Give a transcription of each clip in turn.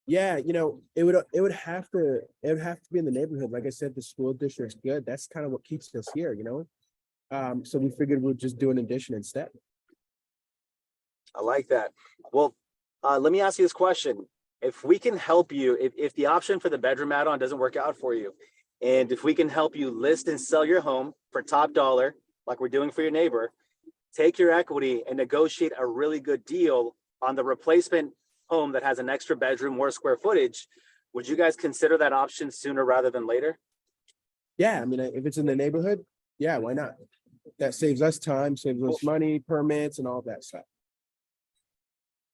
Yeah, it would have to be in the neighborhood. Like I said, the school district's good. That's kind of what keeps us here. So we figured we'd just do an addition instead. I like that. Well, let me ask you this question. If we can help you, if the option for the bedroom add-on doesn't work out for you, and if we can help you list and sell your home for top dollar, like we're doing for your neighbor, take your equity and negotiate a really good deal on the replacement home that has an extra bedroom, more square footage, would you guys consider that option sooner rather than later? Yeah, I mean, if it's in the neighborhood, yeah, why not? That saves us time, saves us money, permits, and all that stuff.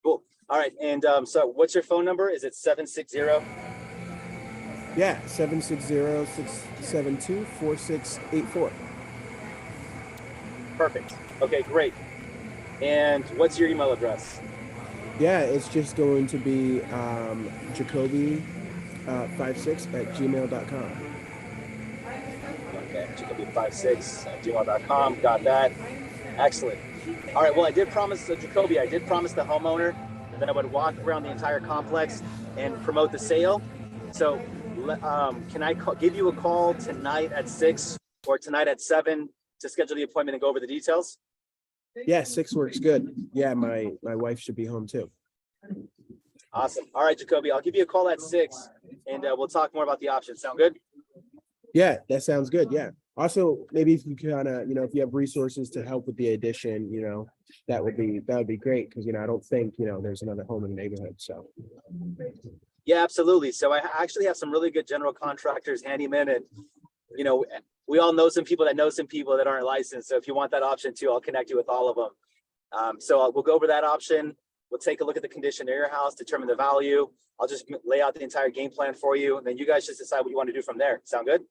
Cool. All right. And so what's your phone number? Is it 760? Yeah, 760-672-4684. Perfect. Okay, great. And what's your email address? Yeah, it's just going to be Jacoby 56@gmail.com. Okay, jacoby56@gmail.com. Got that. Excellent. All right. Well, I did promise Jacoby, I did promise the homeowner that I would walk around the entire complex and promote the sale. So can I give you a call tonight at 6 or tonight at 7 to schedule the appointment and go over the details? Yeah, 6 works good. Yeah, my wife should be home too. Awesome. All right, Jacoby, I'll give you a call at 6 and we'll talk more about the options. Sound good? Yeah, that sounds good. Yeah. Also, maybe if you kind of, if you have resources to help with the addition, that would be great because I don't think there's another home in the neighborhood. So yeah, absolutely. So I actually have some really good general contractors, handymen, and we all know some people that know some people that aren't licensed. So if you want that option too, I'll connect you with all of them. So we'll go over that option. We'll take a look at the condition of your house, determine the value. I'll just lay out the entire game plan for you, and then you guys just decide what you want to do from there. Sound good?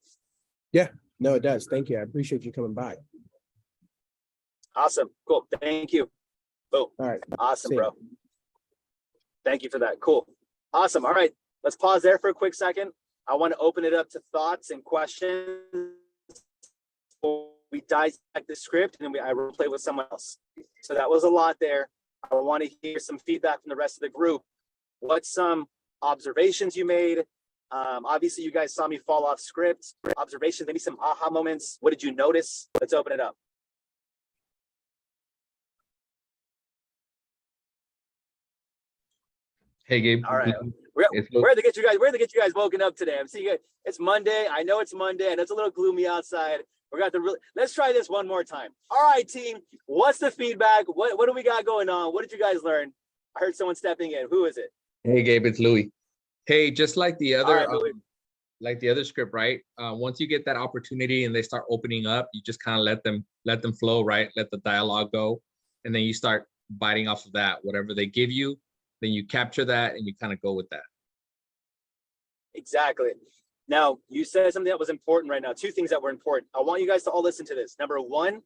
Yeah, no, it does. Thank you. I appreciate you coming by. Awesome. Cool. Thank you. Boom. All right. Awesome, bro. Thank you for that. Cool. Awesome. All right. Let's pause there for a quick second. I want to open it up to thoughts and questions. We dissect the script and then I will play with someone else. So that was a lot there. I want to hear some feedback from the rest of the group. What's some observations you made? Obviously, you guys saw me fall off script. Observations, maybe some aha moments. What did you notice? Let's open it up. Hey, Gabe. All right. Where to get you guys woken up today? I'm seeing it. It's Monday. I know it's Monday and it's a little gloomy outside. Let's try this one more time. All right, team. What's the feedback? What do we got going on? What did you guys learn? I heard someone stepping in. Who is it? Hey, Gabe, it's Louis. Hey, just like the other, Right, script, right? Once you get that opportunity and they start opening up, you just kind of let them flow, right? Let the dialogue go, and then you start biting off of that. Whatever they give you, then you capture that and you kind of go with that. Exactly. Now, you said something that was important right now. Two things that were important. I want you guys to all listen to this. Number one,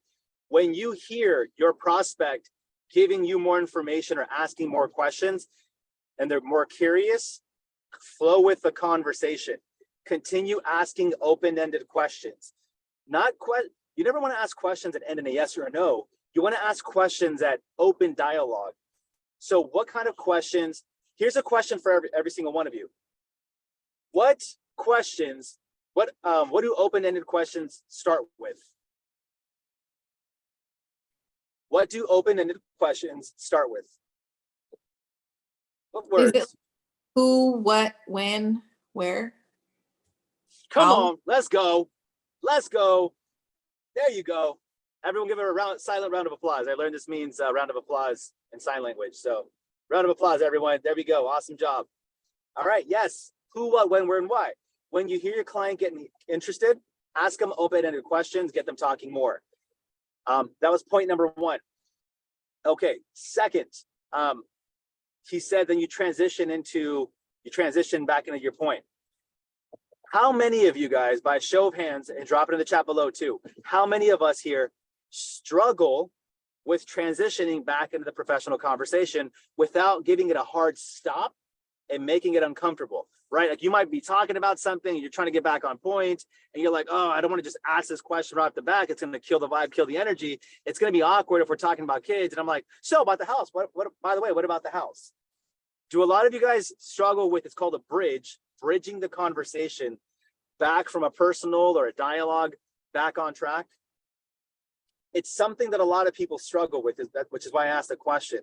when you hear your prospect giving you more information or asking more questions, and they're more curious, flow with the conversation. Continue asking open-ended questions. You never want to ask questions that end in a yes or a no. You want to ask questions that open dialogue. So what kind of questions? Here's a question for every single one of you. What questions, what do open-ended questions start with? What do open-ended questions start with? What words? Is it who, what, when, where? Come on, let's go. Let's go. There you go. Everyone give it a silent round of applause. I learned this means round of applause in sign language. So round of applause, everyone. There we go. Awesome job. All right. Yes. Who, what, when, where, and why. When you hear your client getting interested, ask them open-ended questions, get them talking more. That was point number one. Okay. Second, he said then you transition back into your point. How many of you guys, by show of hands, and drop it in the chat below too, how many of us here struggle with transitioning back into the professional conversation without giving it a hard stop and making it uncomfortable, right? Like you might be talking about something and you're trying to get back on point and you're like, oh, I don't want to just ask this question right off the back. It's going to kill the vibe, kill the energy. It's going to be awkward if we're talking about kids. And I'm like, so about the house, what by the way, what about the house? Do a lot of you guys struggle with, it's called a bridge, bridging the conversation back from a personal or a dialogue back on track? It's something that a lot of people struggle with, which is why I asked the question.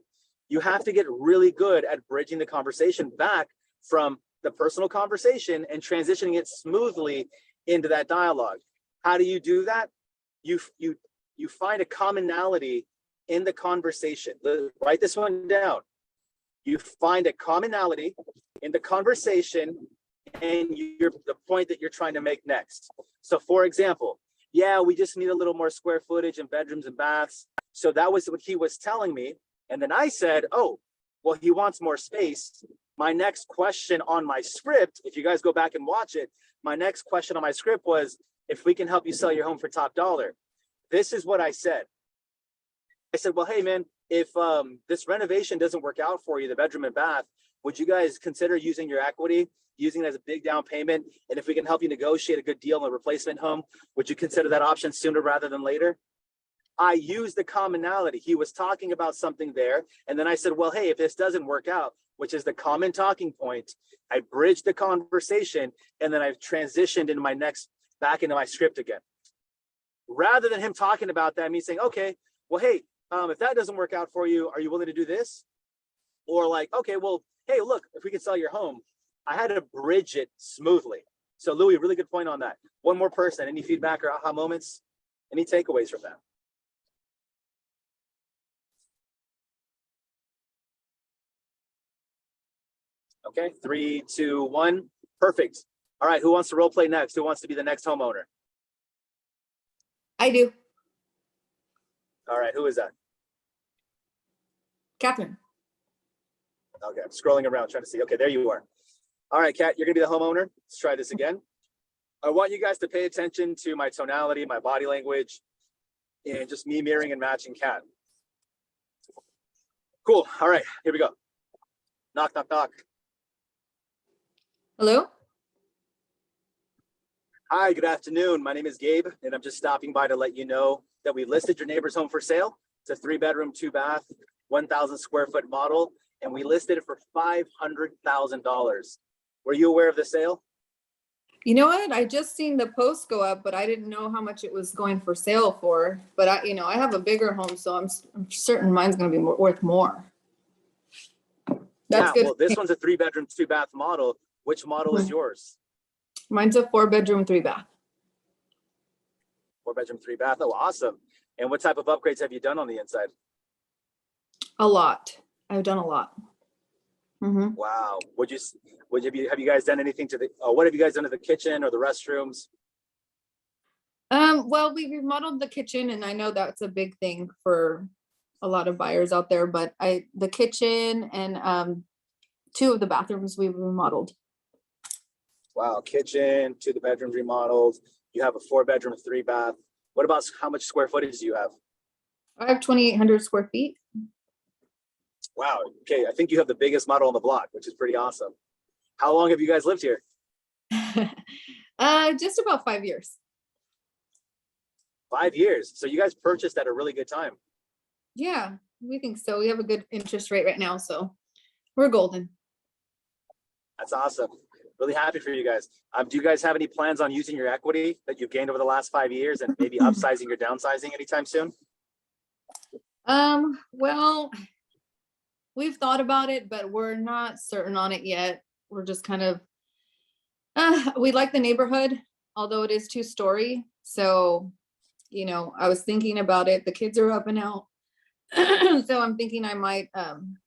You have to get really good at bridging the conversation back from the personal conversation and transitioning it smoothly into that dialogue. How do you do that? You find a commonality in the conversation. Write this one down. You find a commonality in the conversation and the point that you're trying to make next. So for example, yeah, we just need a little more square footage in bedrooms and baths. So that was what he was telling me. And then I said, oh, well, he wants more space. My next question on my script, if you guys go back and watch it, my next question on my script was, if we can help you sell your home for top dollar. This is what I said. I said, well, hey, man, if this renovation doesn't work out for you, the bedroom and bath, would you guys consider using your equity, using it as a big down payment? And if we can help you negotiate a good deal on a replacement home, would you consider that option sooner rather than later? I used the commonality. He was talking about something there. And then I said, well, hey, if this doesn't work out, which is the common talking point, I bridged the conversation and then I've transitioned into my next, back into my script again. Rather than him talking about that, me saying, okay, well, hey, if that doesn't work out for you, are you willing to do this? Or like, okay, well, hey, look, if we can sell your home, I had to bridge it smoothly. So Louis, really good point on that. One more person, any feedback or aha moments? Any takeaways from that? Okay, 3, 2, 1, perfect. All right, who wants to role play next? Who wants to be the next homeowner? I do. All right, who is that? Catherine. Okay, I'm scrolling around trying to see. Okay, there you are. All right, Kat, you're gonna be the homeowner. Let's try this again. I want you guys to pay attention to my tonality, my body language, and just me mirroring and matching Kat. Cool, all right, here we go. Knock, knock, knock. Hello? Hi, good afternoon. My name is Gabe, and I'm just stopping by to let you know that we listed your neighbor's home for sale. It's a 3-bedroom, 2-bath, 1,000 square foot model, and we listed it for $500,000. Were you aware of the sale? You know what? I just seen the post go up, but I didn't know how much it was going for sale for. But I have a bigger home, so I'm certain mine's going to be worth more. That's good. Well, this one's a 3-bedroom, 2-bath model. Which model is yours? Mine's a 4-bedroom, 3-bath. 4-bedroom, 3-bath. Oh, awesome. And what type of upgrades have you done on the inside? A lot. I've done a lot. Mm-hmm. Wow. Have you guys done anything to the, what have you guys done to the kitchen or the restrooms? Well, we remodeled the kitchen, and I know that's a big thing for a lot of buyers out there, but the kitchen and 2 of the bathrooms we remodeled. Wow, kitchen, 2 of the bedrooms remodeled. You have a 4-bedroom, 3-bath. What about how much square footage do you have? I have 2,800 square feet. Wow. Okay, I think you have the biggest model on the block, which is pretty awesome. How long have you guys lived here? Just about 5 years. 5 years. So you guys purchased at a really good time. Yeah, we think so. We have a good interest rate right now, so we're golden. That's awesome. Really happy for you guys. Do you guys have any plans on using your equity that you've gained over the last 5 years and maybe upsizing or downsizing anytime soon? Well, we've thought about it, but we're not certain on it yet. We're just kind of, we like the neighborhood, although it is 2-story. So, I was thinking about it. The kids are up and out. So I'm thinking I might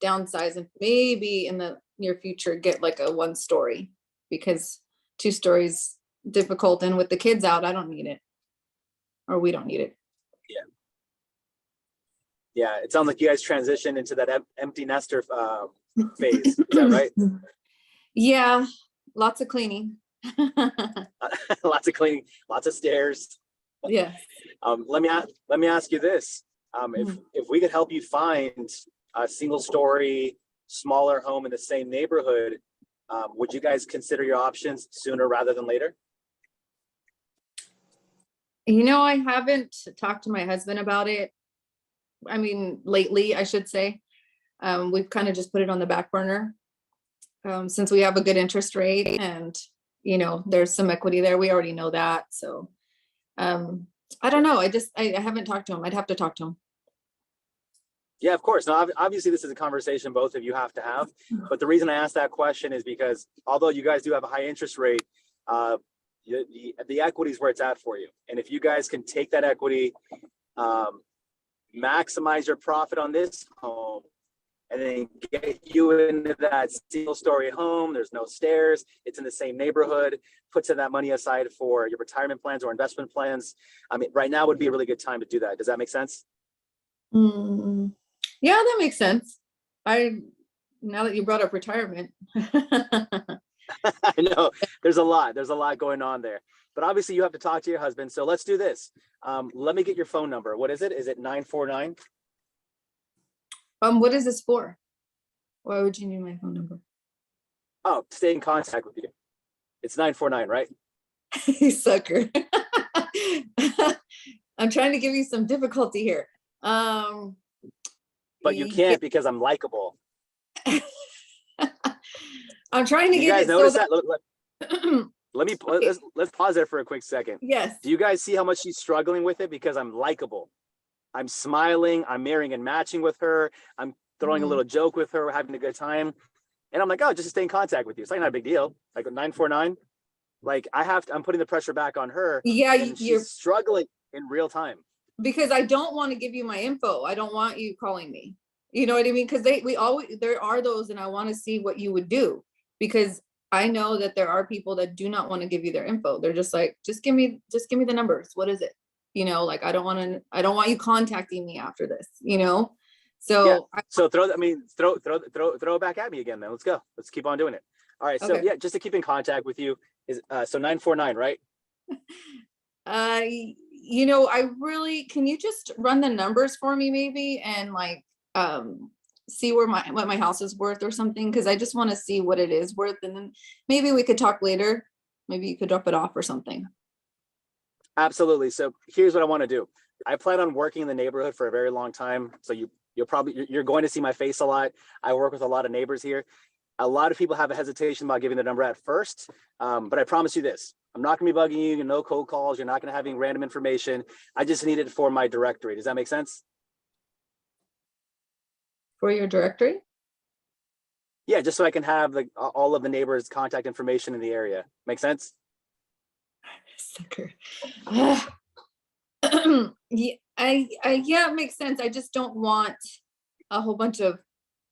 downsize and maybe in the near future get like a 1-story, because 2 stories difficult, and with the kids out, I don't need it, or we don't need it. Yeah, it sounds like you guys transitioned into that empty nester phase. Is that right? Yeah, lots of cleaning. Lots of cleaning, lots of stairs. Yeah. Let me ask you this. If we could help you find a 1-story, smaller home in the same neighborhood, would you guys consider your options sooner rather than later? I haven't talked to my husband about it. I mean, lately, I should say. We've kind of just put it on the back burner. since we have a good interest rate and, you know, there's some equity there. We already know that. So, I don't know. I haven't talked to him. I'd have to talk to him. Yeah, of course. Now, obviously, this is a conversation both of you have to have. But the reason I asked that question is because although you guys do have a high interest rate, the equity is where it's at for you. And if you guys can take that equity, maximize your profit on this home, and then get you into that single-story home, there's no stairs, it's in the same neighborhood, put some of that money aside for your retirement plans or investment plans. I mean, right now would be a really good time to do that. Does that make sense? Yeah, that makes sense. Now that you brought up retirement. I know there's a lot going on there, but obviously you have to talk to your husband. So let's do this. Let me get your phone number. What is it? Is it 949? What is this for? Why would you need my phone number? Oh, stay in contact with you. It's 949, right? You sucker. I'm trying to give you some difficulty here. But you can't because I'm likable. I'm trying to You get guys it notice so that? Let's pause there for a quick second. yes. Do you guys see how much she's struggling with it? Because I'm likable. I'm smiling. I'm marrying and matching with her. I'm throwing a little joke with her. We're having a good time. And I'm like, oh, just to stay in contact with you. It's like not a big deal. Like 949. Like I'm putting the pressure back on her. Yeah, and she's struggling in real time. Because I don't want to give you my info. I don't want you calling me. You know what I mean? Because there are those, and I want to see what you would do, because I know that there are people that do not want to give you their info. They're just like, just give me the numbers. What is it? You know, like I don't want you contacting me after this, you know? So yeah. So throw it back at me again, then. Let's go. Let's keep on doing it. All right. So okay. yeah, just to keep in contact with you is so 949, right? You know, can you just run the numbers for me maybe, and like see what my house is worth or something? Because I just want to see what it is worth, and then maybe we could talk later. Maybe you could drop it off or something. Absolutely. So here's what I want to do. I plan on working in the neighborhood for a very long time. So you're going to see my face a lot. I work with a lot of neighbors here. A lot of people have a hesitation about giving the number at first, but I promise you this. I'm not going to be bugging you. No cold calls. You're not going to have any random information. I just need it for my directory. Does that make sense? For your directory? Yeah, just so I can have all of the neighbors' contact information in the area. Make sense? Sucker. Yeah, yeah, it makes sense. I just don't want a whole bunch of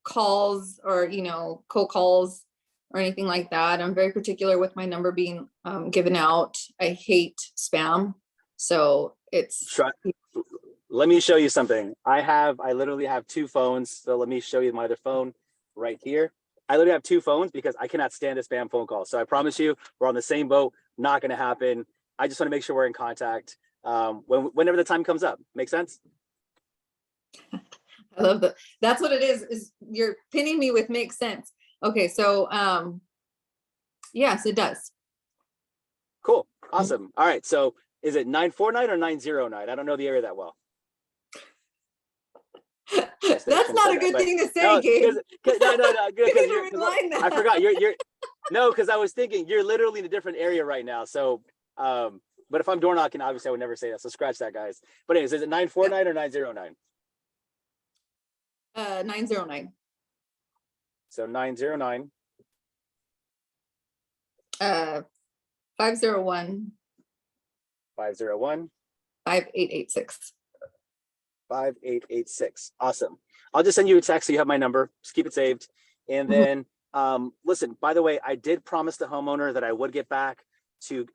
calls or, you know, cold calls or anything like that. I'm very particular with my number being given out. I hate spam. So it's. Let me show you something. I literally have two phones. So let me show you my other phone right here. I literally have two phones because I cannot stand a spam phone call. So I promise you, we're on the same boat. Not going to happen. I just want to make sure we're in contact whenever the time comes up. Make sense? I love that. That's what it is you're pinning me with makes sense. Okay. So, yes, it does. Cool. Awesome. All right. So is it 949 or 909? I don't know the area that well. That's not a good thing to say, no, Gabe. I forgot you're no, because I was thinking you're literally in a different area right now. So, but if I'm door knocking, obviously I would never say that. So scratch that, guys. But anyways, is it 949 or 909? 909. So 909. 501. 501. 5886. 5886. Awesome. I'll just send you a text so you have my number. Just keep it saved. And then listen, by the way, I did promise the homeowner that I would get back to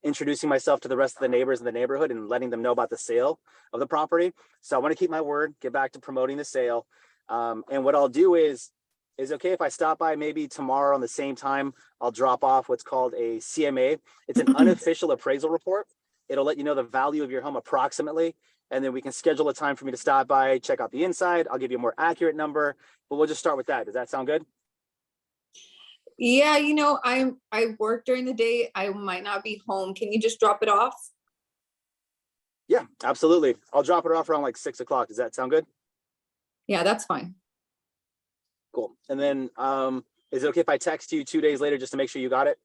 introducing myself to the rest of the neighbors in the neighborhood and letting them know about the sale of the property. So I want to keep my word, get back to promoting the sale. And what I'll do is okay if I stop by maybe tomorrow on the same time. I'll drop off what's called a CMA. It's an unofficial appraisal report. It'll let you know the value of your home approximately. And then we can schedule a time for me to stop by, check out the inside. I'll give you a more accurate number, but we'll just start with that. Does that sound good? Yeah, you know, I work during the day. I might not be home. Can you just drop it off? Yeah, absolutely. I'll drop it off around like 6 o'clock. Does that sound good? Yeah, that's fine. Cool. And then Is it okay if I text you 2 days later just to make sure you got it?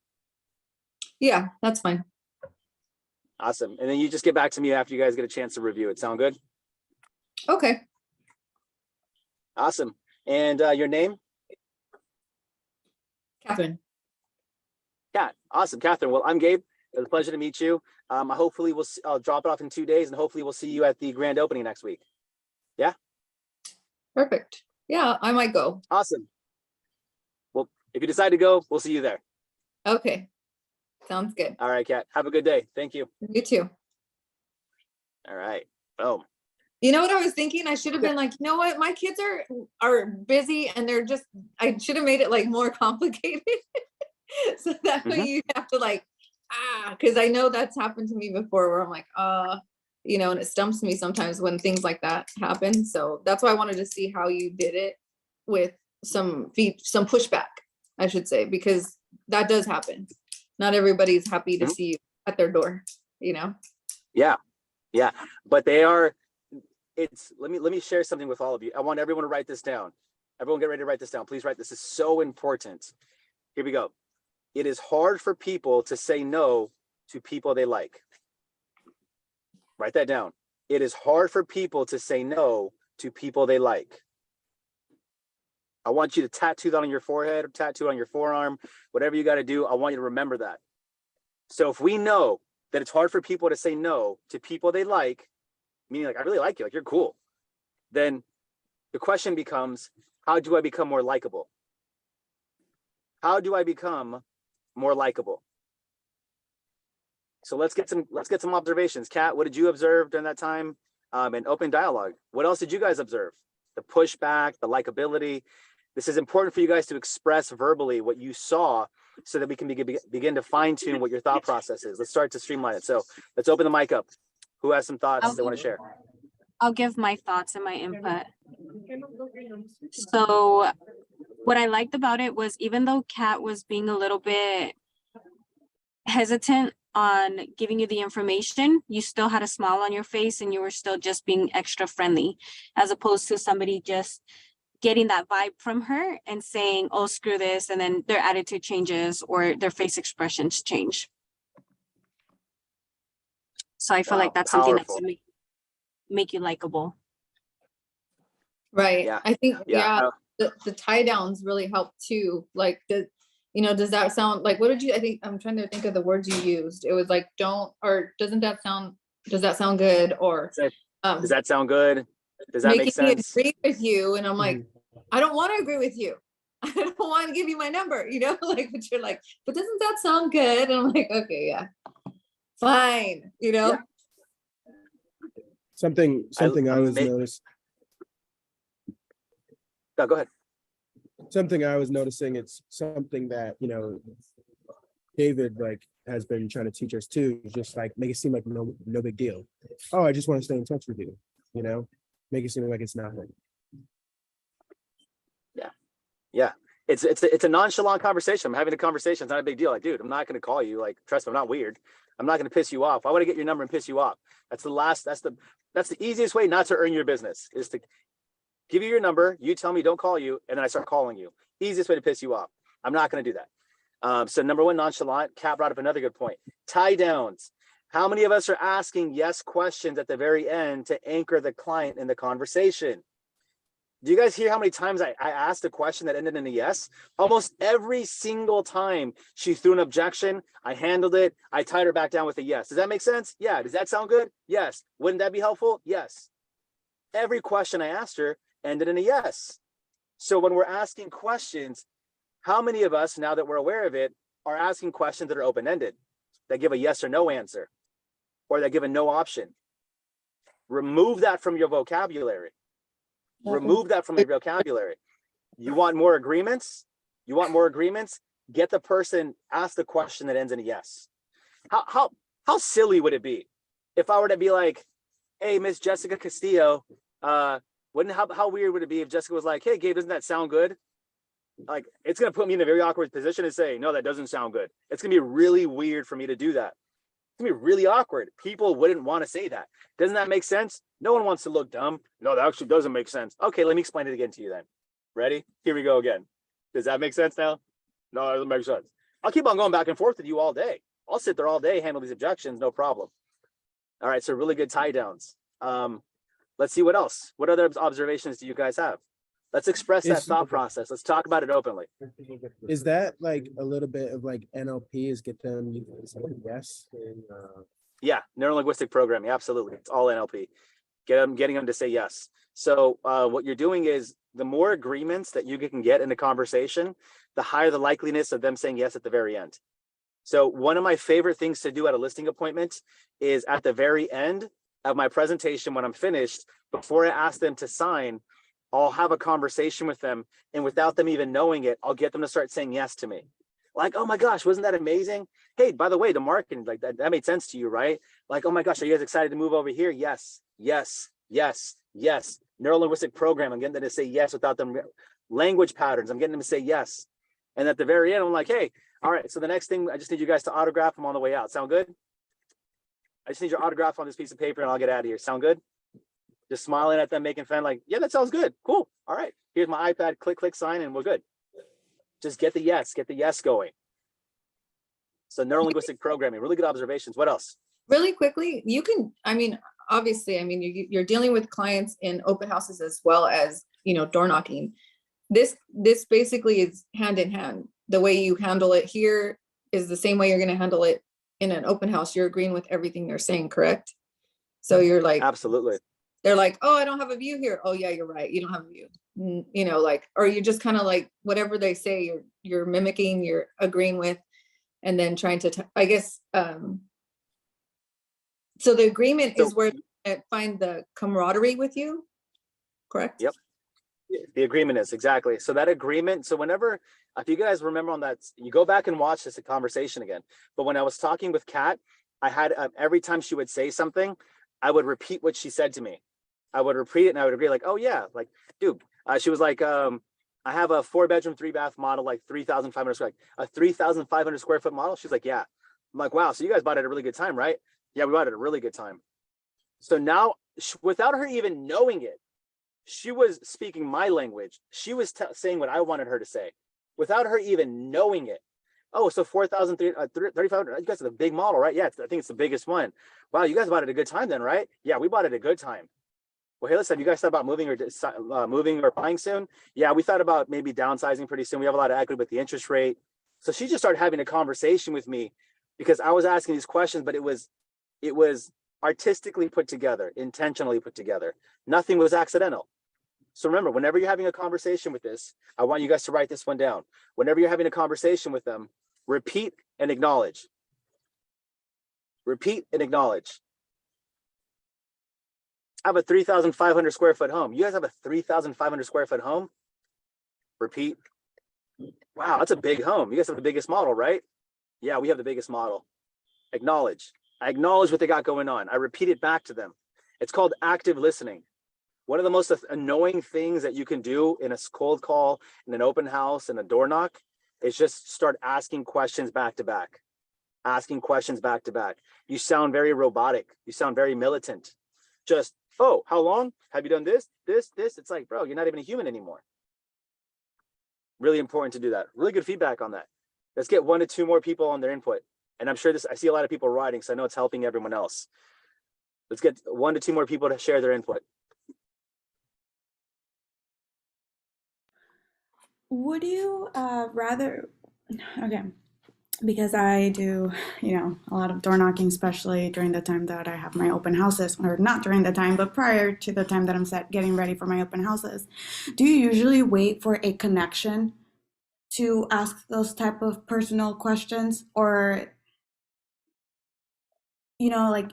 Yeah, that's fine. Awesome. And then you just get back to me after you guys get a chance to review it. Sound good? Okay. Awesome. And your name? Catherine. Kat. Awesome. Catherine. Well, I'm Gabe. It was a pleasure to meet you. Hopefully I'll drop it off in 2 days, and hopefully we'll see you at the grand opening next week. Yeah. Perfect. Yeah, I might go. Awesome. Well, if you decide to go, we'll see you there. Okay. Sounds good. All right, Kat. Have a good day. Thank you. You too. All right. Boom. You know what I was thinking? I should have been like, you know what? My kids are busy and they're just, I should have made it like more complicated. So that way you have to like, because I know that's happened to me before where I'm like, you know, and it stumps me sometimes when things like that happen. So that's why I wanted to see how you did it with some pushback, I should say, because that does happen. Not everybody's happy to see you at their door, you know? Yeah. Yeah. But they are, let me share something with all of you. I want everyone to write this down. Everyone get ready to write this down. Please write this. This is so important. Here we go. It is hard for people to say no to people they like. Write that down. It is hard for people to say no to people they like. I want you to tattoo that on your forehead or tattoo on your forearm, whatever you got to do. I want you to remember that. So if we know that it's hard for people to say no to people they like, meaning like, I really like you, like you're cool, then the question becomes, how do I become more likable? How do I become more likable? So let's get some observations. Kat, what did you observe during that time? And open dialogue. What else did you guys observe? The pushback, the likability. This is important for you guys to express verbally what you saw so that we can begin to fine tune what your thought process is. Let's start to streamline it. So let's open the mic up. Who has some thoughts they want to share? I'll give my thoughts and my input. So what I liked about it was even though Kat was being a little bit hesitant on giving you the information, you still had a smile on your face and you were still just being extra friendly, as opposed to somebody just getting that vibe from her and saying, oh, screw this, and then their attitude changes or their face expressions change. So I feel like that's something that's Powerful. gonna make you likable. Right. Yeah. I think, Yeah. the tie downs really help too. Like does that sound like, what did you, I think, I'm trying to think of the words you used. It was like, does that sound good? Or Does that sound good? Does that make sense? Me agree with you. And I'm like, I don't want to agree with you. I don't want to give you my number, you know, like, but you're like, but doesn't that sound good? And I'm like, okay, yeah, fine, you know? Yeah. Something I was noticing. No, go ahead. Something I was noticing, it's something that, you know, David like has been trying to teach us too, just like make it seem like no big deal. Oh, I just want to stay in touch with you, you know, make it seem like it's nothing. Yeah. It's a nonchalant conversation. I'm having a conversation. It's not a big deal. Like, dude, I'm not going to call you. Like, trust me, I'm not weird. I'm not going to piss you off. Why would I get your number and piss you off? That's the easiest way not to earn your business, is to give you your number. You tell me don't call you, and then I start calling you. Easiest way to piss you off. I'm not going to do that. So number one, nonchalant. Kat brought up another good point. Tie downs. How many of us are asking yes questions at the very end to anchor the client in the conversation? Do you guys hear how many times I asked a question that ended in a yes? Almost every single time she threw an objection, I handled it. I tied her back down with a yes. Does that make sense? Yeah. Does that sound good? Yes. Wouldn't that be helpful? Yes. Every question I asked her ended in a yes. So when we're asking questions, how many of us, now that we're aware of it, are asking questions that are open-ended, that give a yes or no answer, or that give a no option? Remove that from your vocabulary. Remove that from your vocabulary. You want more agreements? Get the person, ask the question that ends in a yes. How silly would it be if I were to be like, hey, Miss Jessica Castillo, how weird would it be if Jessica was like, hey, Gabe, doesn't that sound good? Like, it's going to put me in a very awkward position to say, no, that doesn't sound good. It's going to be really weird for me to do that. It's going to be really awkward. People wouldn't want to say that. Doesn't that make sense? No one wants to look dumb. No, that actually doesn't make sense. Okay, let me explain it again to you then. Ready? Here we go again. Does that make sense now? No, it doesn't make sense. I'll keep on going back and forth with you all day. I'll sit there all day, handle these objections, no problem. All right, so really good tie downs. Let's see what else. What other observations do you guys have? Let's express that thought process. Let's talk about it openly. Is that like a little bit of like NLP is get them to say yes? Yeah, neuro-linguistic programming, absolutely. It's all NLP. Getting them to say yes. So what you're doing is the more agreements that you can get in a conversation, the higher the likeliness of them saying yes at the very end. So one of my favorite things to do at a listing appointment is at the very end of my presentation, when I'm finished, before I ask them to sign, I'll have a conversation with them, and without them even knowing it, I'll get them to start saying yes to me. Like, oh my gosh, wasn't that amazing? Hey, by the way, the marketing, like that made sense to you, right? Like, oh my gosh, are you guys excited to move over here? Yes, yes, yes, yes. Neuro-linguistic program, I'm getting them to say yes without them. Language patterns, I'm getting them to say yes. And at the very end, I'm like, hey, all right, so the next thing, I just need you guys to autograph them on the way out. Sound good? I just need your autograph on this piece of paper and I'll get out of here. Sound good? Just smiling at them, making fun, like, yeah, that sounds good. Cool. All right, here's my iPad, click, click, sign, and we're good. Just get the yes going. So neuro-linguistic programming, really good observations. What else? Really quickly, you can, I mean, obviously, I mean, you're dealing with clients in open houses as well as, you know, door knocking. This basically is hand in hand. The way you handle it here is the same way you're going to handle it in an open house. You're agreeing with everything they're saying, correct? So you're like, absolutely. They're like, oh, I don't have a view here. Oh yeah, you're right. You don't have a view. You know, like, or you just kind of like whatever they say, you're mimicking, you're agreeing with, and then trying to, I guess. So the agreement is where I find the camaraderie with you, correct? Yep. The agreement is exactly. So that agreement. So whenever, if you guys remember on that, you go back and watch this conversation again. But when I was talking with Kat, I had every time she would say something, I would repeat what she said to me. I would repeat it and I would agree, like, oh yeah, like, dude, she was like, I have a 4-bedroom, 3-bath model, like 3,500 square, a 3,500 square foot model. She's like, yeah. I'm like, wow. So you guys bought it at a really good time, right? Yeah, we bought it at a really good time. So now, without her even knowing it, she was speaking my language. She was saying what I wanted her to say without her even knowing it. Oh, so 3,500, you guys have a big model, right? Yeah, I think it's the biggest one. Wow, you guys bought it at a good time then, right? Yeah, we bought it at a good time. Well, hey, listen, you guys thought about moving or buying soon? Yeah, we thought about maybe downsizing pretty soon. We have a lot of equity with the interest rate. So she just started having a conversation with me because I was asking these questions, but it was artistically put together, intentionally put together. Nothing was accidental. So remember, whenever you're having a conversation with this, I want you guys to write this one down. Whenever you're having a conversation with them, repeat and acknowledge. Repeat and acknowledge. I have a 3,500 square foot home. You guys have a 3,500 square foot home? Repeat. Wow, that's a big home. You guys have the biggest model, right? Yeah, we have the biggest model. Acknowledge. I acknowledge what they got going on. I repeat it back to them. It's called active listening. One of the most annoying things that you can do in a cold call, in an open house, in a door knock, is just start asking questions back to back. Asking questions back to back. You sound very robotic. You sound very militant. Just, oh, how long? Have you done this, this, this? It's like, bro, you're not even a human anymore. Really important to do that. Really good feedback on that. Let's get 1 to 2 more people on their input. And I'm sure I see a lot of people writing, so I know it's helping everyone else. Let's get 1 to 2 more people to share their input. Would you rather, okay, because I do, a lot of door knocking, especially during the time that I have my open houses, or not during the time, but prior to the time that I'm getting ready for my open houses. Do you usually wait for a connection to ask those type of personal questions, or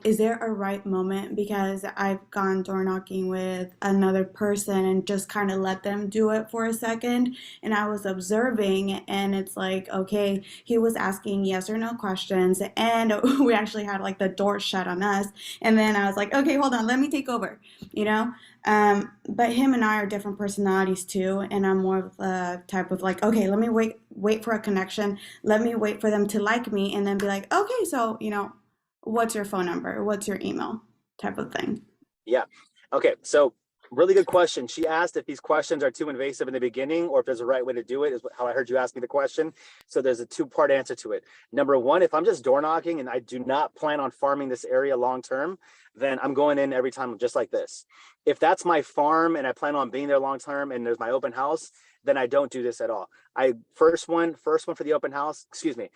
is there a right moment? Because I've gone door knocking with another person and just kind of let them do it for a second. And I was observing, and it's like, okay, he was asking yes or no questions, and we actually had like the door shut on us. And then I was like, okay, hold on, let me take over, but him and I are different personalities too. And I'm more of the type of like, okay, let me wait for a connection. Let me wait for them to like me, and then be like, okay, so, what's your phone number? What's your email? Type of thing. Yeah. Okay. So Really good question. She asked if these questions are too invasive in the beginning or if there's a right way to do it, is how I heard you ask me the question. So there's a two-part answer to it. Number one, if I'm just door knocking and I do not plan on farming this area long-term, then I'm going in every time just like this. If that's my farm and I plan on being there long-term and there's my open house, then I don't do this at all. First one for the open house, excuse me,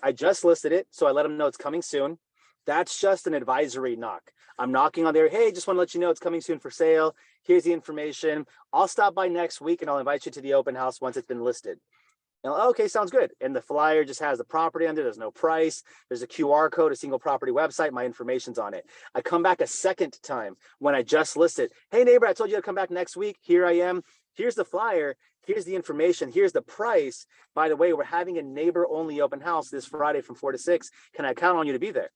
I just listed it. So I let them know it's coming soon. That's just an advisory knock. I'm knocking on there. Hey, just want to let you know it's coming soon for sale. Here's the information. I'll stop by next week and I'll invite you to the open house once it's been listed. And, okay, sounds good. And the flyer just has the property under. There's no price. There's a QR code, a single property website. My information's on it. I come back a second time when I just listed. Hey, neighbor, I told you to come back next week. Here I am. Here's the flyer. Here's the information. Here's the price. By the way, we're having a neighbor-only open house this Friday from 4 to 6. Can I count on you to be there?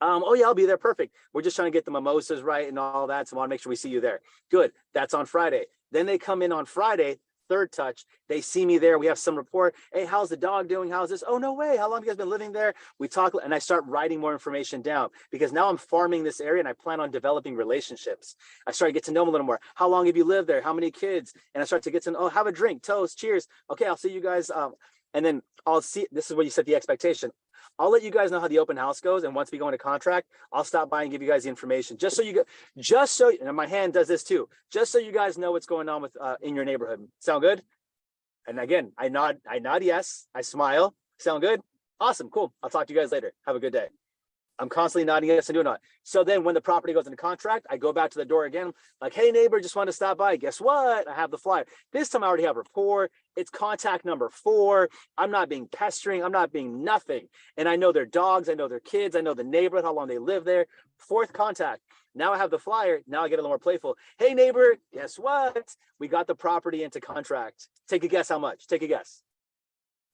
Oh yeah, I'll be there. Perfect. We're just trying to get the mimosas right and all that. So I want to make sure we see you there. Good. That's on Friday. Then they come in on Friday, third touch. They see me there. We have some report. Hey, how's the dog doing? How's this? Oh, no way. How long have you guys been living there? We talk and I start writing more information down because now I'm farming this area and I plan on developing relationships. I start to get to know them a little more. How long have you lived there? How many kids? And I start to get to know, oh, have a drink, toast, cheers. Okay, I'll see you guys. And then I'll see, this is where you set the expectation. I'll let you guys know how the open house goes. And once we go into contract, I'll stop by and give you guys the information just so, and my hand does this too, just so you guys know what's going on with in your neighborhood. Sound good? And again, I nod yes, I smile. Sound good? Awesome, cool. I'll talk to you guys later. Have a good day. I'm constantly nodding yes and doing not. So then when the property goes into contract, I go back to the door again, like, hey neighbor, just want to stop by. Guess what? I have the flyer. This time I already have rapport. It's contact number 4. I'm not being pestering. I'm not being nothing. And I know their dogs. I know their kids. I know the neighborhood, how long they live there. 4th contact. Now I have the flyer. Now I get a little more playful. Hey neighbor, guess what? We got the property into contract. Take a guess how much? Take a guess.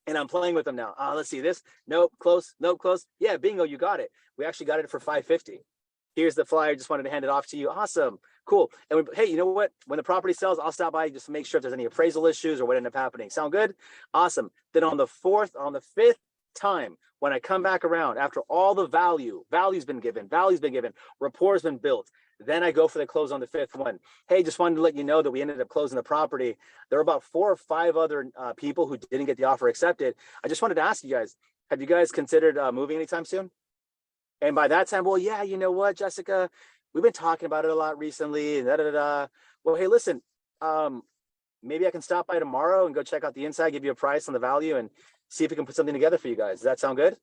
And I'm playing with them now. Let's see this. Nope, close. Nope, close. Yeah, bingo, you got it. We actually got it for $550. Here's the flyer. Just wanted to hand it off to you. Awesome, cool. And hey, you know what? When the property sells, I'll stop by just to make sure if there's any appraisal issues or what ended up happening. Sound good? Awesome. Then on the 5th time, when I come back around after all the value's been given, rapport's been built. Then I go for the close on the 5th one. Hey, just wanted to let you know that we ended up closing the property. There were about 4 or 5 other people who didn't get the offer accepted. I just wanted to ask you guys, have you guys considered moving anytime soon? And by that time, well, yeah, you know what, Jessica, we've been talking about it a lot recently. And Well, hey, listen, maybe I can stop by tomorrow and go check out the inside, give you a price on the value and see if we can put something together for you guys. Does that sound good?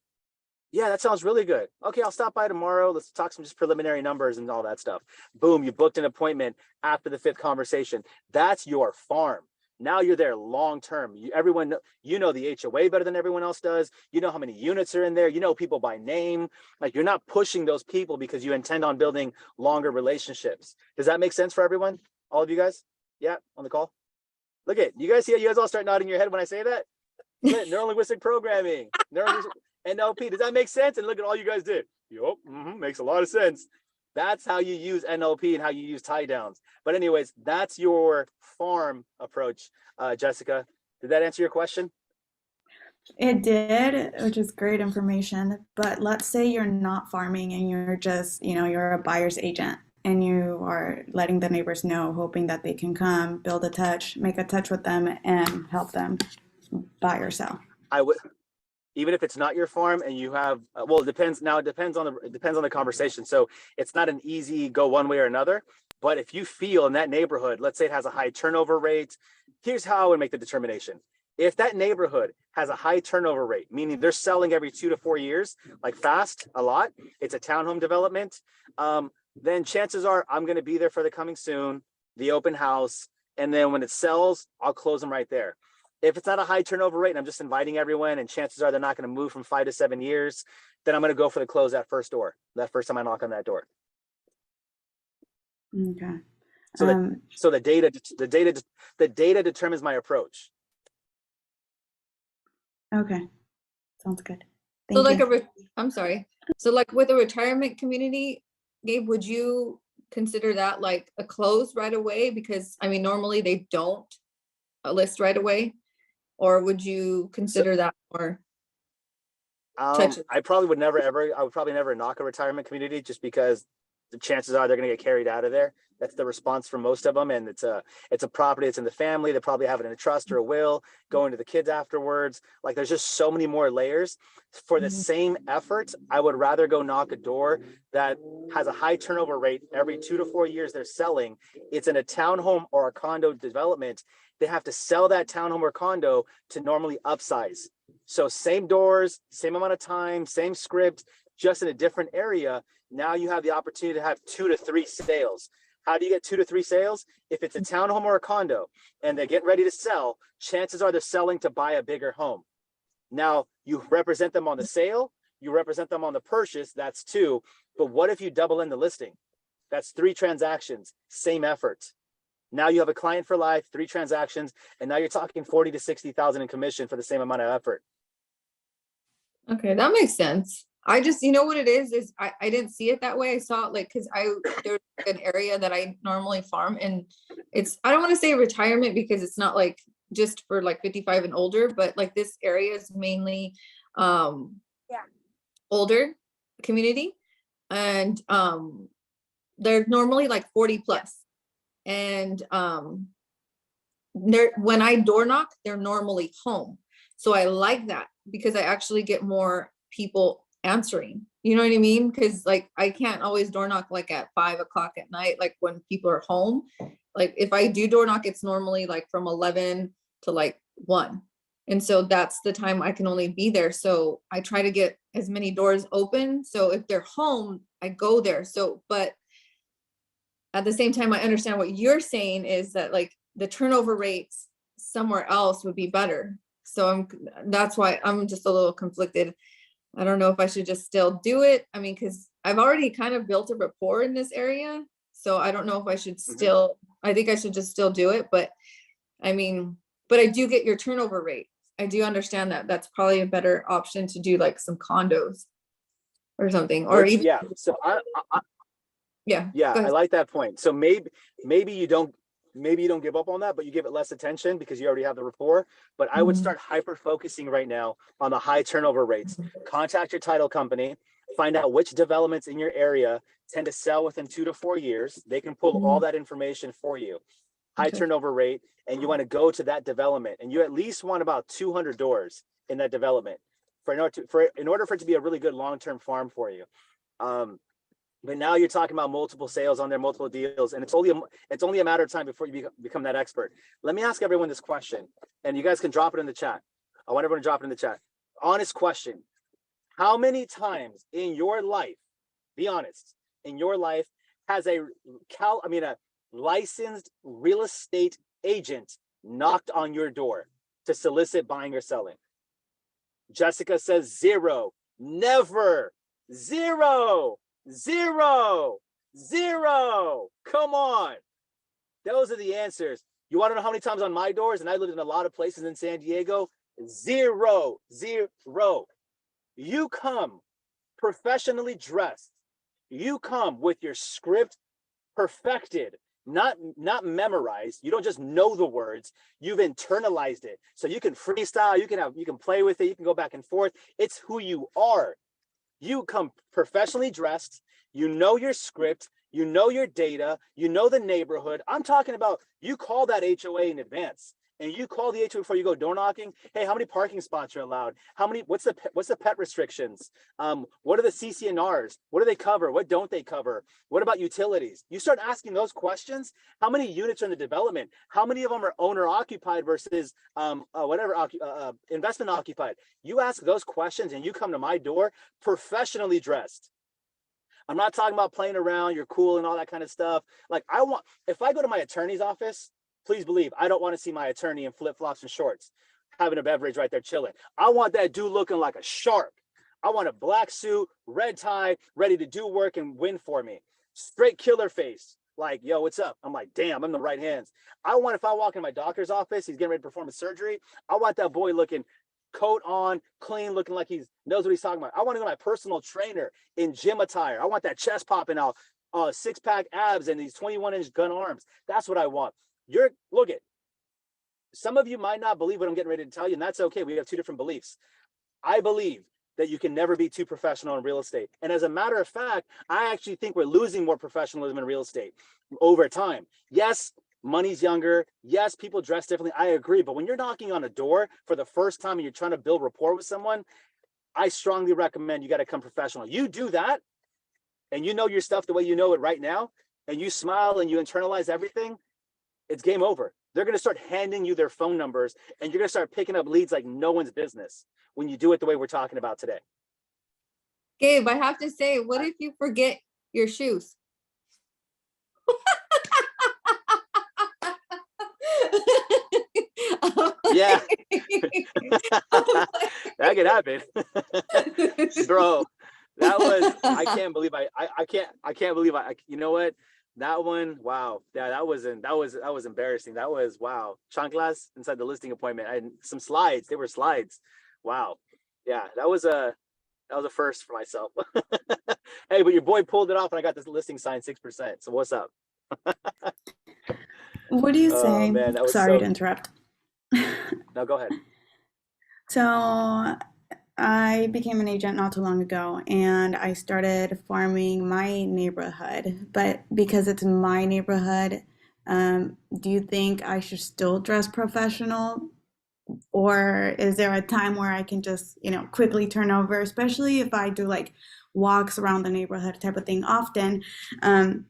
Yeah, that sounds really good. Okay, I'll stop by tomorrow. Let's talk some just preliminary numbers and all that stuff. Boom, you booked an appointment after the 5th conversation. That's your farm. Now you're there long term. Everyone, you know the HOA better than everyone else does. You know how many units are in there. You know people by name. Like you're not pushing those people because you intend on building longer relationships. Does that make sense for everyone? All of you guys? Yeah, on the call? Look at you guys see how you guys all start nodding your head when I say that? Neuro-linguistic programming, NLP. Does that make sense? And look at all you guys did. Yup, makes a lot of sense. That's how you use NLP and how you use tie downs. But anyways, that's your farm approach, Jessica. Did that answer your question? It did, which is great information. But let's say you're not farming and you're just, you're a buyer's agent and you are letting the neighbors know, hoping that they can come, make a touch with them and help them buy or sell. I would, even if it's not your farm and you have, well, it depends. Now it depends on the conversation. So it's not an easy go one way or another. But if you feel in that neighborhood, let's say it has a high turnover rate, here's how I would make the determination. If that neighborhood has a high turnover rate, meaning they're selling every 2 to 4 years, like fast, a lot, it's a townhome development, then chances are I'm going to be there for the coming soon, the open house. And then when it sells, I'll close them right there. If it's not a high turnover rate and I'm just inviting everyone and chances are they're not going to move from 5 to 7 years, then I'm going to go for the close that first time I knock on that door. Okay. So the data determines my approach. Okay. Sounds good. So Thank you. I'm sorry. So like with a retirement community, Gabe, would you consider that like a close right away? Because I mean, normally they don't list right away. Or would you consider that more? I would probably never knock a retirement community just because the chances are they're going to get carried out of there. That's the response from most of them. And it's a property that's in the family. They probably have it in a trust or a will, going to the kids afterwards. Like there's just so many more layers. For the same effort, I would rather go knock a door that has a high turnover rate. Every 2 to 4 years they're selling. It's in a townhome or a condo development. They have to sell that townhome or condo to normally upsize. So same doors, same amount of time, same script, just in a different area. Now you have the opportunity to have 2 to 3 sales. How do you get 2 to 3 sales? If it's a townhome or a condo and they get ready to sell, chances are they're selling to buy a bigger home. Now you represent them on the sale, you represent them on the purchase, that's 2. But what if you double in the listing? That's 3 transactions, same effort. Now you have a client for life, 3 transactions, and now you're talking 40 to 60,000 in commission for the same amount of effort. Okay, that makes sense. I just, you know what it is I didn't see it that way. I saw it like, cause there's an area that I normally farm, and it's, I don't want to say retirement because it's not like just for like 55 and older, but like this area is mainly, older community. And, they're normally like 40 plus. And, when I door knock, they're normally home. So I like that because I actually get more people answering, you know what I mean? Because like I can't always door knock like at 5 o'clock at night, like when people are home. Like if I do door knock, it's normally like from 11 to like 1. And so that's the time I can only be there. So I try to get as many doors open. So if they're home, I go there. So, but at the same time, I understand what you're saying is that like the turnover rates somewhere else would be better. So that's why I'm just a little conflicted. I don't know if I should just still do it. I mean, because I've already kind of built a rapport in this area. So I don't know if I should still, I think I should just still do it. But I mean, but I do get your turnover rate. I do understand that that's probably a better option to do like some condos or something, or even. Yeah. So Yeah. I like that point. So maybe you don't give up on that, but you give it less attention because you already have the rapport. But I would start hyper focusing right now on the high turnover rates. Contact your title company, find out which developments in your area tend to sell within 2 to 4 years. They can pull all that information for you. High turnover rate, and you want to go to that development, and you at least want about 200 doors in that development in order for it to be a really good long-term farm for you. But now you're talking about multiple sales on there, multiple deals, and it's only a matter of time before you become that expert. Let me ask everyone this question, and you guys can drop it in the chat. I want everyone to drop it in the chat. Honest question. How many times in your life, be honest, in your life has a licensed real estate agent knocked on your door to solicit buying or selling? Jessica says 0. Never. 0. 0. 0. Come on. Those are the answers. You want to know how many times on my doors? And I lived in a lot of places in San Diego. 0. 0. You come professionally dressed. You come with your script perfected, not memorized. You don't just know the words. You've internalized it. So you can freestyle, you can play with it, you can go back and forth. It's who you are. You come professionally dressed, you know your script, you know your data, you know the neighborhood. I'm talking about you call that HOA in advance, and you call the HOA before you go door knocking. Hey, how many parking spots are allowed? What's the pet restrictions? What are the CCNRs? What do they cover? What don't they cover? What about utilities? You start asking those questions. How many units are in the development? How many of them are owner occupied versus investment occupied? You ask those questions and you come to my door professionally dressed. I'm not talking about playing around, you're cool and all that kind of stuff. Like if I go to my attorney's office, please believe I don't want to see my attorney in flip-flops and shorts, having a beverage right there chilling. I want that dude looking like a shark. I want a black suit, red tie, ready to do work and win for me. Straight killer face. Like, yo, what's up? I'm like, damn, I'm in the right hands. If I walk in my doctor's office, he's getting ready to perform a surgery, I want that boy looking coat on, clean, looking like he knows what he's talking about. I want to go to my personal trainer in gym attire. I want that chest popping out, 6-pack abs and these 21-inch gun arms. That's what I want. Look at, some of you might not believe what I'm getting ready to tell you, and that's okay. We have 2 different beliefs. I believe that you can never be too professional in real estate. And as a matter of fact, I actually think we're losing more professionalism in real estate over time. Yes, money's younger. Yes, people dress differently. I agree. But when you're knocking on a door for the first time and you're trying to build rapport with someone, I strongly recommend you got to come professional. You do that and you know your stuff the way you know it right now, and you smile and you internalize everything, it's game over. They're going to start handing you their phone numbers and you're going to start picking up leads like no one's business when you do it the way we're talking about today. Gabe, I have to say, what if you forget your shoes? Yeah. That could happen. Bro, that was, I can't believe I can't believe you know what? That one, wow. Yeah, that was embarrassing. That was, wow. Chanclas inside the listing appointment. I had some slides. They were slides. Wow. Yeah, that was a first for myself. Hey, but your boy pulled it off and I got this listing signed 6%. So what's up? What do you Oh say? man, that was Sorry so, to interrupt. no, go ahead. So I became an agent not too long ago and I started farming my neighborhood. But because it's my neighborhood, do you think I should still dress professional? Or is there a time where I can just, quickly turn over, especially if I do like walks around the neighborhood type of thing often? And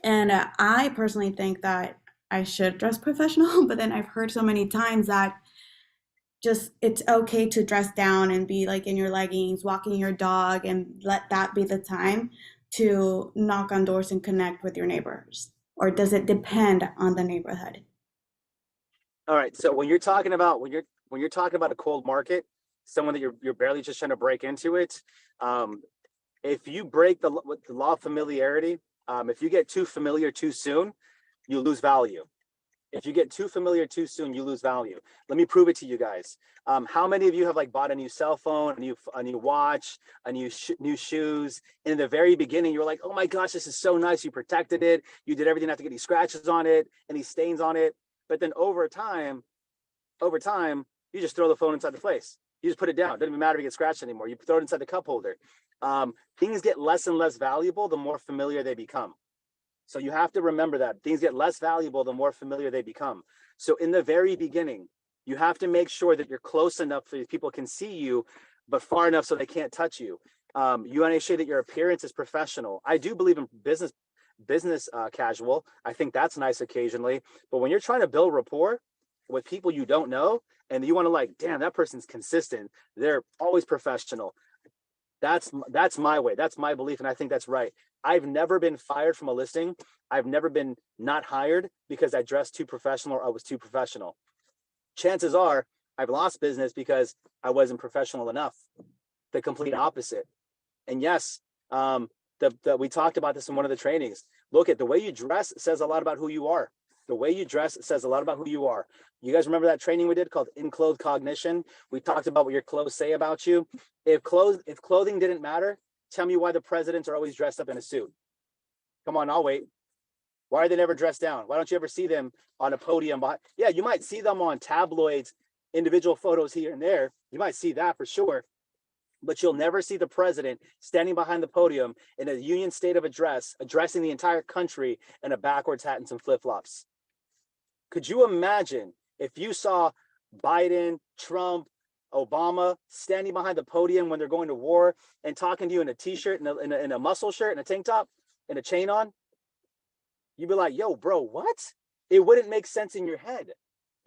I personally think that I should dress professional, but then I've heard so many times that just it's okay to dress down and be like in your leggings, walking your dog, and let that be the time to knock on doors and connect with your neighbors? Or does it depend on the neighborhood? All right. So when you're talking about a cold market, someone that you're barely just trying to break into it, if you break the law of familiarity, if you get too familiar too soon, you lose value. If you get too familiar too soon, you lose value. Let me prove it to you guys. How many of you have like bought a new cell phone, a new watch, new shoes? And in the very beginning, you were like, oh my gosh, this is so nice. You protected it. You did everything not to get any scratches on it, any stains on it. But then over time, you just throw the phone inside the place. You just put it down. It doesn't even matter if it gets scratched anymore. You throw it inside the cup holder. Things get less and less valuable the more familiar they become. So you have to remember that things get less valuable the more familiar they become. So in the very beginning, you have to make sure that you're close enough so people can see you, but far enough so they can't touch you. You want to make sure that your appearance is professional. I do believe in business casual. I think that's nice occasionally. But when you're trying to build rapport with people you don't know, and you want to like, damn, that person's consistent. They're always professional. That's my way. That's my belief. And I think that's right. I've never been fired from a listing. I've never been not hired because I dressed too professional or I was too professional. Chances are I've lost business because I wasn't professional enough. The complete opposite. And yes, we talked about this in one of the trainings. Look at the way you dress says a lot about who you are. The way you dress says a lot about who you are. You guys remember that training we did called In-Clothed Cognition? We talked about what your clothes say about you. If clothing didn't matter, tell me why the presidents are always dressed up in a suit. Come on, I'll wait. Why are they never dressed down? Why don't you ever see them on a podium? Yeah, you might see them on tabloids, individual photos here and there. You might see that for sure. But you'll never see the president standing behind the podium in a Union State of Address, addressing the entire country in a backwards hat and some flip-flops. Could you imagine if you saw Biden, Trump, Obama standing behind the podium when they're going to war and talking to you in a t-shirt and in a muscle shirt and a tank top and a chain on? You'd be like, yo, bro, what? It wouldn't make sense in your head.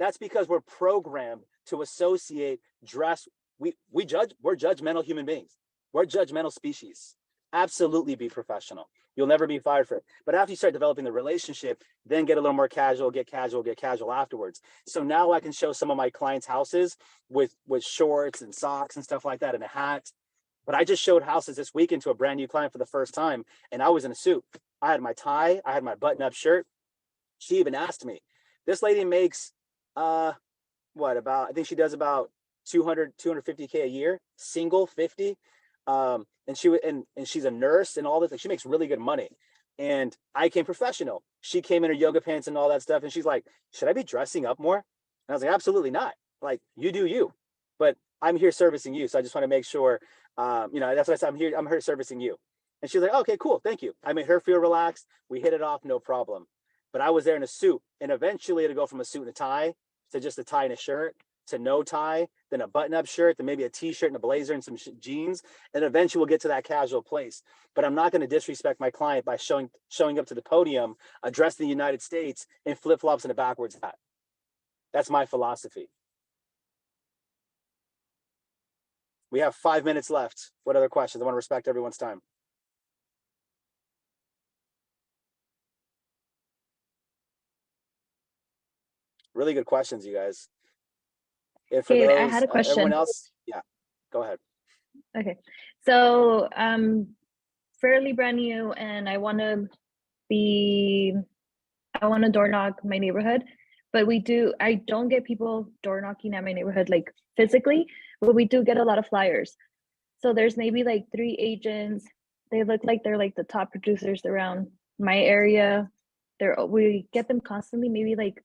That's because we're programmed to associate dress. We're judgmental human beings. We're a judgmental species. Absolutely be professional. You'll never be fired for it. But after you start developing the relationship, then get a little more casual, get casual afterwards. So now I can show some of my clients' houses with shorts and socks and stuff like that and a hat. But I just showed houses this weekend to a brand new client for the first time, and I was in a suit. I had my tie, I had my button-up shirt. She even asked me. This lady makes I think she does about 250K a year, single 50. And she's a nurse and all this. Like, she makes really good money. And I came professional. She came in her yoga pants and all that stuff. And she's like, should I be dressing up more? And I was like, absolutely not. Like, you do you. But I'm here servicing you. So I just want to make sure, you know, that's what I said. I'm here servicing you. And she's like, okay, cool. Thank you. I made her feel relaxed. We hit it off. No problem. But I was there in a suit, and eventually it'll go from a suit and a tie to just a tie and a shirt to no tie, then a button-up shirt, then maybe a t-shirt and a blazer and some jeans, and eventually we'll get to that casual place. But I'm not going to disrespect my client by showing up to the podium, addressing the United States in flip-flops and a backwards hat. That's my philosophy. We have 5 minutes left. What other questions? I want to respect everyone's time. Really good questions, you guys. And for Gabe, those, I had a question. everyone else, yeah, go ahead. Okay, so fairly brand new, and I want to door knock my neighborhood, but I don't get people door knocking at my neighborhood like physically, but we do get a lot of flyers. So there's maybe like 3 agents. They look like they're like the top producers around my area. We get them constantly, maybe like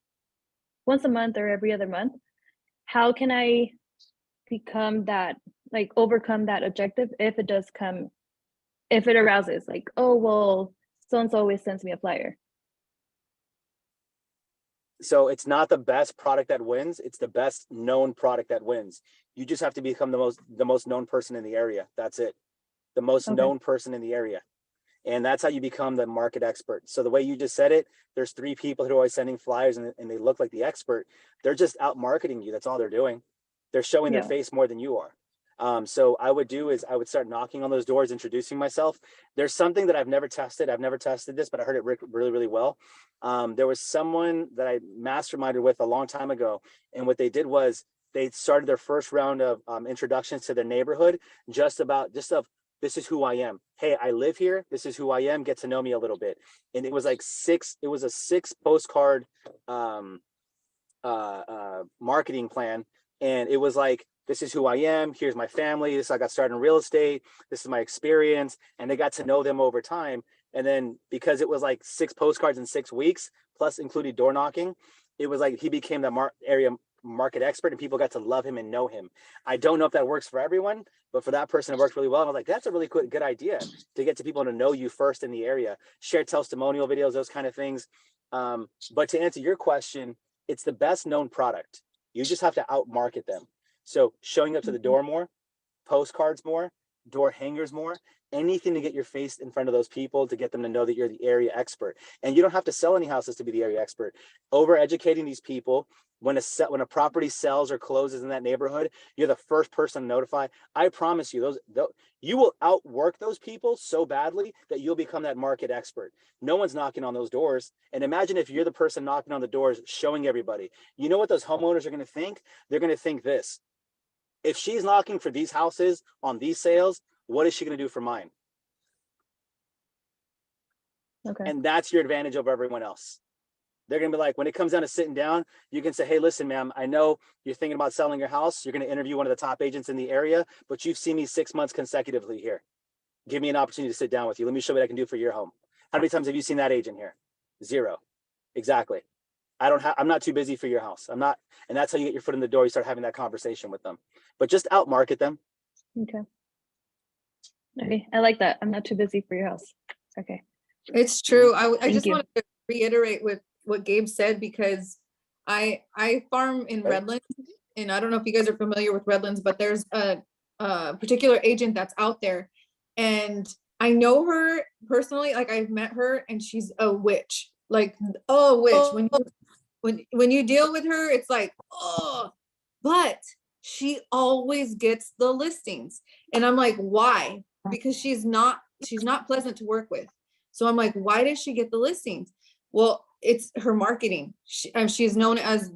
once a month or every other month. How can I overcome that objective if it arouses, like, oh, well, so-and-so always sends me a flyer? So it's not the best product that wins. It's the best known product that wins. You just have to become the most known person in the area. That's it. The most known person in the area. And that's how you become the market expert. So the way you just said it, there's 3 people who are always sending flyers and they look like the expert. They're just out marketing you. That's all they're doing. They're showing their face more than you are. So I would start knocking on those doors, introducing myself. There's something that I've never tested. I've never tested this, but I heard it really, really well. There was someone that I masterminded with a long time ago. And what they did was they started their first round of introductions to their neighborhood, just of this is who I am. Hey, I live here. This is who I am. Get to know me a little bit. And it was like it was a 6 postcard marketing plan. And it was like, this is who I am. Here's my family. I got started in real estate. This is my experience. And they got to know them over time. And then because it was like 6 postcards in 6 weeks, plus included door knocking, it was like he became the area market expert and people got to love him and know him. I don't know if that works for everyone, but for that person, it worked really well. And I was like, that's a really good idea to get to people to know you first in the area, share testimonial videos, those kind of things. But to answer your question, it's the best known product. You just have to outmarket them. So showing up to the door more, postcards more, door hangers more, anything to get your face in front of those people, to get them to know that you're the area expert. And you don't have to sell any houses to be the area expert. Over educating these people, when a property sells or closes in that neighborhood, you're the first person to notify. I promise you, you will outwork those people so badly that you'll become that market expert. No one's knocking on those doors. And imagine if you're the person knocking on the doors, showing everybody. You know what those homeowners are going to think? They're going to think this. If she's knocking for these houses on these sales, what is she going to do for mine? Okay. And that's your advantage over everyone else. They're going to be like, when it comes down to sitting down, you can say, hey, listen, ma'am, I know you're thinking about selling your house. You're going to interview one of the top agents in the area, but you've seen me 6 months consecutively here. Give me an opportunity to sit down with you. Let me show you what I can do for your home. How many times have you seen that agent here? 0. Exactly. I'm not too busy for your house. I'm not. And that's how you get your foot in the door. You start having that conversation with them, but just outmarket them. Okay. I like that. I'm not too busy for your house. Okay. It's true. I just you. wanted to reiterate with what Gabe said, because I farm in Redlands, and I don't know if you guys are familiar with Redlands, but there's a particular agent that's out there, and I know her personally. Like, I've met her, and she's a witch, like a witch. When you deal with her, it's like, oh, but she always gets the listings, and I'm like, why? Because she's not pleasant to work with. So I'm like, why does she get the listings? Well, it's her marketing. She's known as,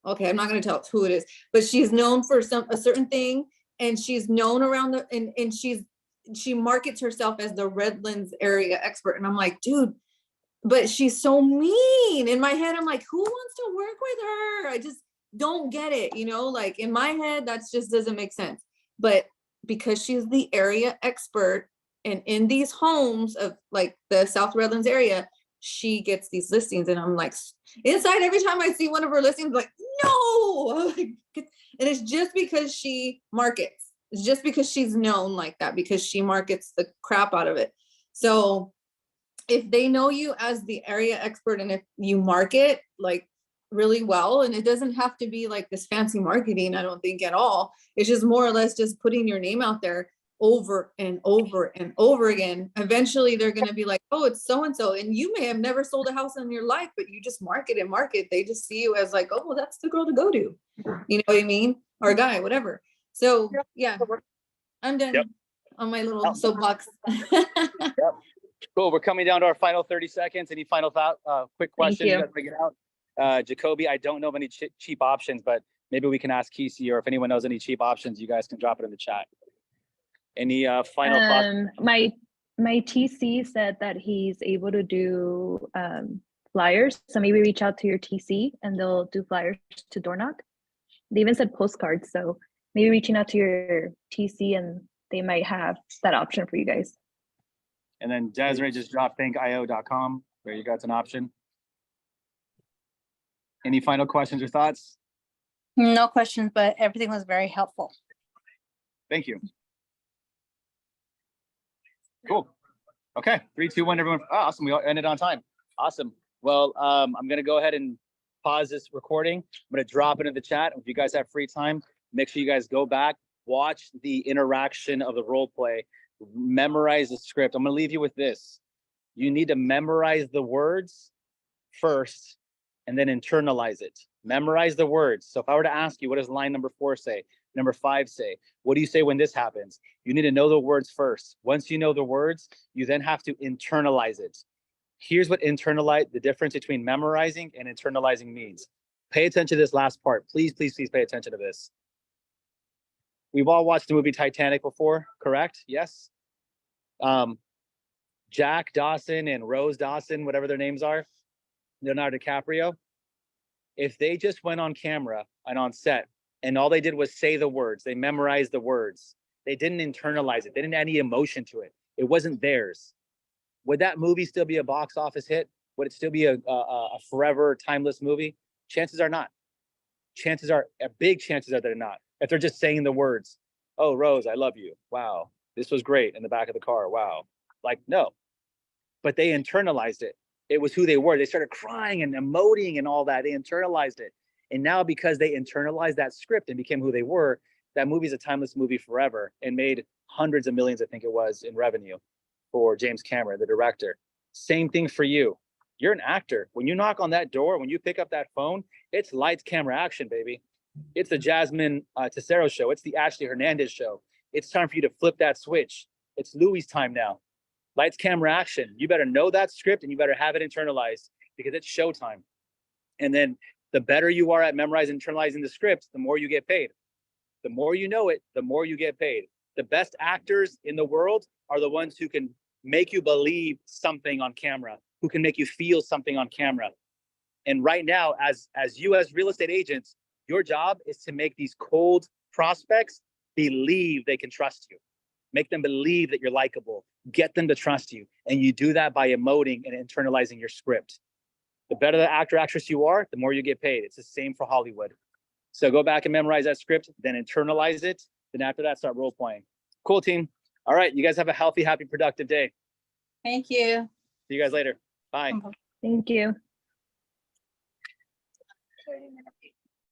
okay, I'm not going to tell who it is, but she's known for a certain thing, and she's known around and she markets herself as the Redlands area expert. And I'm like, dude, but she's so mean. In my head, I'm like, who wants to work with her? I just don't get it. Like, in my head, that just doesn't make sense. But because she's the area expert, and in these homes of like the South Redlands area, she gets these listings. And I'm like, inside, every time I see one of her listings, I'm like, no, oh, and it's just because she markets. It's just because she's known like that, because she markets the crap out of it. So if they know you as the area expert, and if you market like really well, and it doesn't have to be like this fancy marketing, I don't think at all. It's just more or less just putting your name out there over and over and over again. Eventually they're going to be like, oh, it's so-and-so. And you may have never sold a house in your life, but you just market and market. They just see you as like, oh, well, that's the girl to go to. You know what I mean? Or a guy, whatever. So yeah, I'm done on my little soapbox. Cool. We're coming down to our final 30 seconds. Any final thought, quick question you you. guys want to get out? Jacoby, I don't know of any cheap options, but maybe we can ask Kesey, or if anyone knows any cheap options, you guys can drop it in the chat. Any final thoughts? My TC said that he's able to do flyers. So maybe reach out to your TC and they'll do flyers to door knock. They even said postcards. So maybe reaching out to your TC and they might have that option for you guys. And then Desiree just dropped thinkio.com. There you go. It's an option. Any final questions or thoughts? No questions, but everything was very helpful. Thank you. Cool. Okay, 3, 2, 1, everyone. Oh, awesome. We all ended on time. Awesome. Well, I'm going to go ahead and pause this recording. I'm going to drop it in the chat. If you guys have free time, make sure you guys go back, watch the interaction of the role play, memorize the script. I'm going to leave you with this. You need to memorize the words first and then internalize it. Memorize the words. So if I were to ask you, what does line number 4 say? Number 5 say? What do you say when this happens? You need to know the words first. Once you know the words, you then have to internalize it. Here's what the difference between memorizing and internalizing means. Pay attention to this last part. Please, please, please pay attention to this. We've all watched the movie Titanic before, correct? Yes. Jack Dawson and Rose Dawson, whatever their names are, Leonardo DiCaprio. If they just went on camera and on set and all they did was say the words, they memorized the words, they didn't internalize it, they didn't add any emotion to it, it wasn't theirs, would that movie still be a box office hit? Would it still be a forever timeless movie? Chances are not. Big chances are they're not. If they're just saying the words, oh, Rose, I love you. Wow, this was great in the back of the car. Wow. Like, no. But they internalized it. It was who they were. They started crying and emoting and all that. They internalized it. And now because they internalized that script and became who they were, that movie's a timeless movie forever and made hundreds of millions, I think it was, in revenue for James Cameron, the director. Same thing for you. You're an actor. When you knock on that door, when you pick up that phone, it's lights, camera, action, baby. It's the Jasmine Tesoro show. It's the Ashley Hernandez show. It's time for you to flip that switch. It's Louis' time now. Lights, camera, action. You better know that script and you better have it internalized because it's showtime. And then the better you are at memorizing, internalizing the script, the more you get paid. The more you know it, the more you get paid. The best actors in the world are the ones who can make you believe something on camera, who can make you feel something on camera. And right now, as you as real estate agents, your job is to make these cold prospects believe they can trust you. Make them believe that you're likable. Get them to trust you. And you do that by emoting and internalizing your script. The better the actor, actress you are, the more you get paid. It's the same for Hollywood. So go back and memorize that script, then internalize it. Then after that, start role playing. Cool, team. All right, you guys have a healthy, happy, productive day. Thank you. See you guys later. Bye. Thank you.